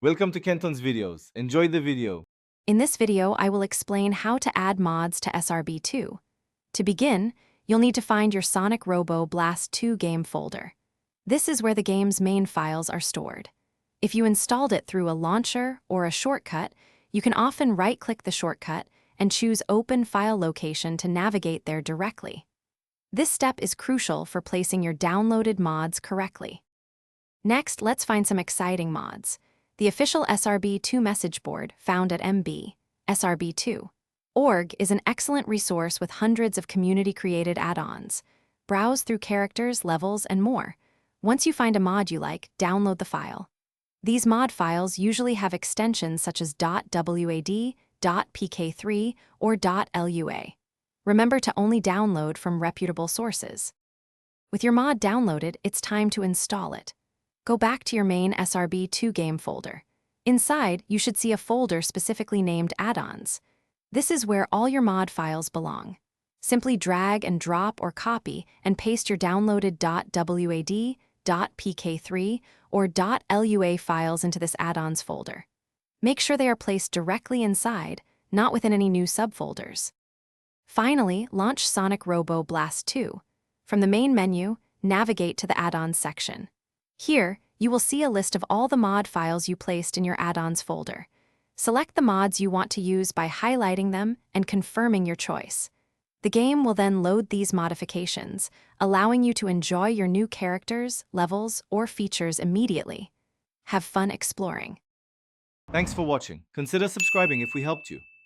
Welcome to Kenton's videos. Enjoy the video. In this video, I will explain how to add mods to SRB2. To begin, you'll need to find your Sonic Robo Blast 2 game folder. This is where the game's main files are stored. If you installed it through a launcher or a shortcut, you can often right-click the shortcut and choose Open File Location to navigate there directly. This step is crucial for placing your downloaded mods correctly. Next, let's find some exciting mods. The official SRB2 message board found at MB, SRB2. Org is an excellent resource with hundreds of community-created add-ons. Browse through characters, levels, and more. Once you find a mod you like, download the file. These mod files usually have extensions such as .wad, .pk3, or .lua. Remember to only download from reputable sources. With your mod downloaded, it's time to install it. Go back to your main SRB2 game folder. Inside, you should see a folder specifically named Add-ons. This is where all your mod files belong. Simply drag and drop or copy and paste your downloaded .wad, .pk3, or .lua files into this add-ons folder. Make sure they are placed directly inside, not within any new subfolders. Finally, launch Sonic Robo Blast 2. From the main menu, navigate to the Add-ons section. Here, you will see a list of all the mod files you placed in your add-ons folder. Select the mods you want to use by highlighting them and confirming your choice. The game will then load these modifications, allowing you to enjoy your new characters, levels, or features immediately. Have fun exploring. Thanks for watching. Consider subscribing if we helped you.